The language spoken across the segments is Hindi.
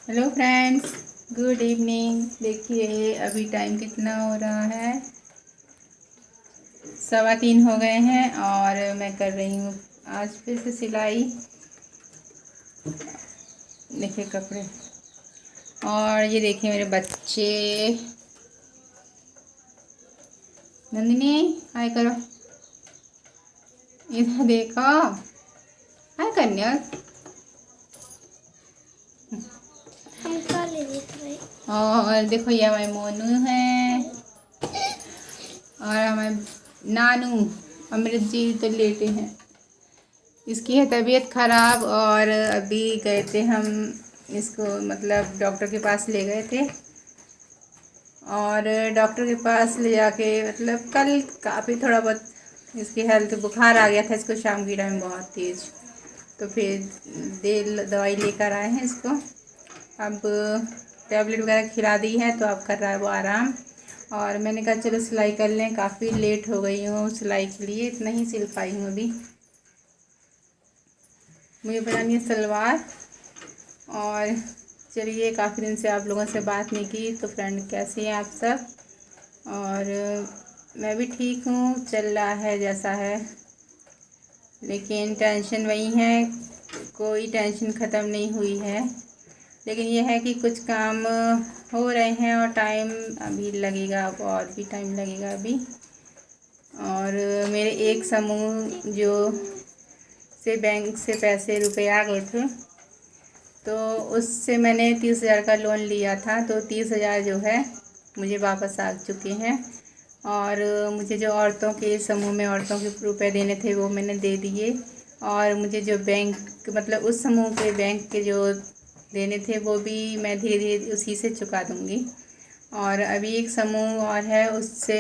Hello friends, good evening. देखिए अभी टाइम कितना हो रहा है, 3:15 हो गए हैं और मैं कर रही हूँ आज फिर से सिलाई। देखिए कपड़े, और ये देखिए मेरे बच्चे। नंदिनी हाय करो, इधर देखो, हाय कन्या। और देखो ये हमारे मोनू हैं और हमारे नानू। अमृत जी तो लेटे हैं, इसकी है तबीयत ख़राब और अभी गए थे हम इसको मतलब डॉक्टर के पास ले गए थे। और डॉक्टर के पास ले जाके मतलब कल काफ़ी थोड़ा बहुत इसकी हेल्थ, बुखार आ गया था इसको शाम की टाइम बहुत तेज़। तो फिर दवाई लेकर आए हैं इसको। अब टैबलेट वगैरह खिला दी है तो अब कर रहा है वो आराम। और मैंने कहा चलो सिलाई कर लें, काफ़ी लेट हो गई हूँ सिलाई के लिए, इतना ही सिल पाई हूँ अभी। मुझे बनानी है सलवार। और चलिए, काफ़ी दिन से आप लोगों से बात नहीं की, तो फ्रेंड कैसे हैं आप सब। और मैं भी ठीक हूँ, चल रहा है जैसा है, लेकिन टेंशन वही है, कोई टेंशन ख़त्म नहीं हुई है। लेकिन यह है कि कुछ काम हो रहे हैं और टाइम अभी लगेगा, अब और भी टाइम लगेगा अभी। और मेरे एक समूह जो से बैंक से रुपए आ गए थे, तो उससे मैंने 30,000 का लोन लिया था, तो 30,000 जो है मुझे वापस आ चुके हैं। और मुझे जो औरतों के समूह में औरतों के रुपए देने थे वो मैंने दे दिए। और मुझे जो बैंक मतलब उस समूह के बैंक के जो देने थे वो भी मैं धीरे धीरे उसी से चुका दूँगी। और अभी एक समूह और है, उससे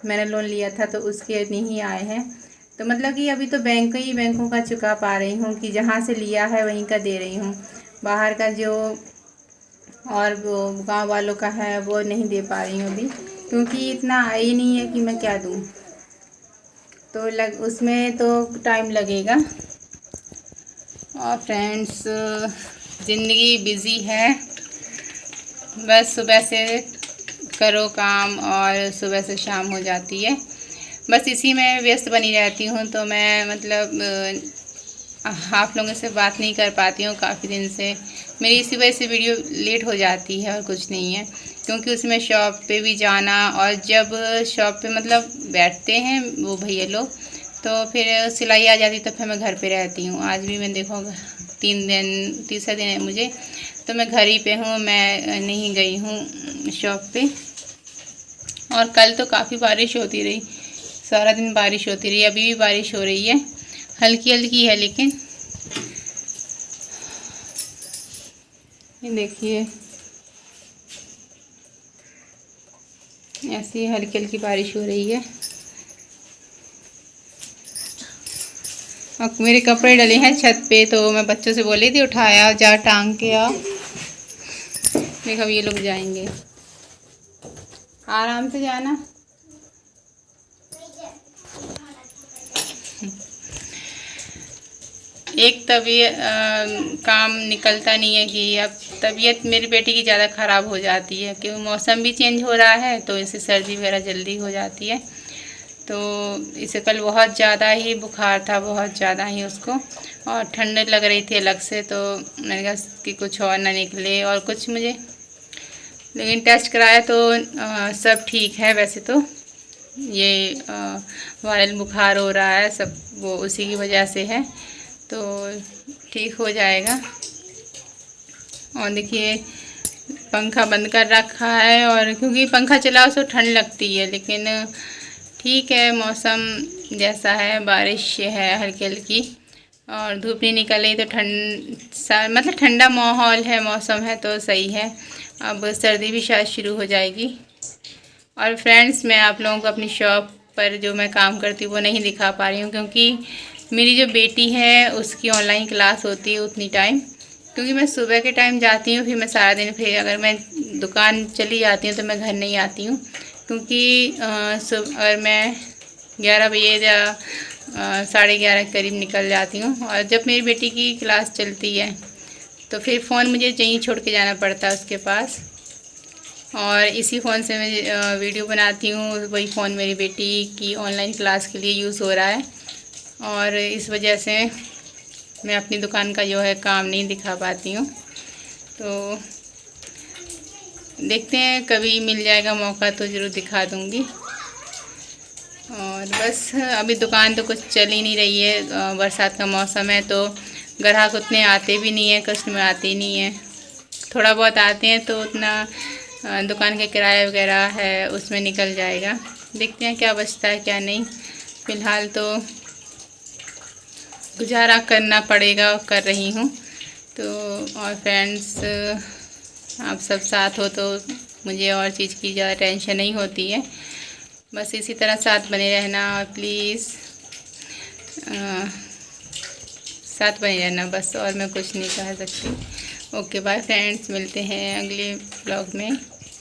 मैंने लोन लिया था तो उसके नहीं आए हैं। तो मतलब कि अभी तो बैंकों का चुका पा रही हूँ कि जहाँ से लिया है वहीं का दे रही हूँ। बाहर का जो और वो गांव वालों का है वो नहीं दे पा रही हूँ अभी, क्योंकि इतना आई नहीं है कि मैं क्या दूँ। तो उसमें तो टाइम लगेगा। और फ्रेंड्स, ज़िंदगी बिज़ी है, बस सुबह से करो काम और सुबह से शाम हो जाती है, बस इसी में व्यस्त बनी रहती हूँ। तो मैं मतलब आप लोगों से बात नहीं कर पाती हूँ काफ़ी दिन से। मेरी इसी वजह से वीडियो लेट हो जाती है और कुछ नहीं है, क्योंकि उसमें शॉप पे भी जाना, और जब शॉप पे मतलब बैठते हैं वो भैया लोग तो फिर सिलाई आ जाती, तो फिर मैं घर पे रहती हूँ। आज भी मैं देखो तीसरा दिन है मुझे, तो मैं घर ही पे हूँ, मैं नहीं गई हूँ शॉप पे। और कल तो काफ़ी बारिश होती रही, सारा दिन बारिश होती रही, अभी भी बारिश हो रही है, हल्की हल्की है लेकिन। ये देखिए ऐसी हल्की हल्की बारिश हो रही है। और मेरे कपड़े डले हैं छत पे, तो मैं बच्चों से बोली थी उठाया जा टांग के आओ। देखो अब ये लोग जाएंगे, आराम से जाना। एक काम निकलता नहीं है कि अब तबीयत मेरी बेटी की ज़्यादा ख़राब हो जाती है, क्योंकि मौसम भी चेंज हो रहा है तो इससे सर्दी वगैरह जल्दी हो जाती है। तो इसे कल बहुत ज़्यादा ही बुखार था, बहुत ज़्यादा ही उसको, और ठंड लग रही थी अलग से। तो मैंने कहा कि कुछ और ना निकले और कुछ मुझे, लेकिन टेस्ट कराया तो सब ठीक है। वैसे तो ये वायरल बुखार हो रहा है सब, वो उसी की वजह से है, तो ठीक हो जाएगा। और देखिए पंखा बंद कर रखा है, और क्योंकि पंखा चलाओ तो ठंड लगती है, लेकिन ठीक है मौसम जैसा है, बारिश है हल्की हल्की, और धूप नहीं निकल रही, तो मतलब ठंडा माहौल है, मौसम है तो सही है। अब सर्दी भी शायद शुरू हो जाएगी। और फ्रेंड्स, मैं आप लोगों को अपनी शॉप पर जो मैं काम करती हूँ वो नहीं दिखा पा रही हूँ, क्योंकि मेरी जो बेटी है उसकी ऑनलाइन क्लास होती है उतनी टाइम, क्योंकि मैं सुबह के टाइम जाती हूँ, फिर मैं सारा दिन, फिर अगर मैं दुकान चली जाती हूँ तो मैं घर नहीं आती हूँ, क्योंकि अगर मैं 11 बजे या 11:30 करीब निकल जाती हूँ। और जब मेरी बेटी की क्लास चलती है तो फिर फ़ोन मुझे यहीं छोड़ के जाना पड़ता है उसके पास। और इसी फ़ोन से मैं वीडियो बनाती हूँ। वही फ़ोन मेरी बेटी की ऑनलाइन क्लास के लिए यूज़ हो रहा है और इस वजह से मैं अपनी दुकान का जो है काम नहीं दिखा पाती हूँ। तो देखते हैं, कभी मिल जाएगा मौका तो ज़रूर दिखा दूँगी। और बस अभी दुकान तो कुछ चल ही नहीं रही है, बरसात का मौसम है तो ग्राहक उतने आते भी नहीं हैं, कस्टमर आते ही नहीं हैं। थोड़ा बहुत आते हैं तो उतना दुकान के किराया वगैरह है उसमें निकल जाएगा। देखते हैं क्या बचता है क्या नहीं। फ़िलहाल तो गुजारा करना पड़ेगा, कर रही हूँ। तो और फ्रेंड्स, आप सब साथ हो तो मुझे और चीज़ की ज़्यादा टेंशन नहीं होती है। बस इसी तरह साथ बने रहना और प्लीज़ साथ बने रहना बस, और मैं कुछ नहीं कह सकती। ओके बाय फ्रेंड्स, मिलते हैं अगले ब्लॉग में।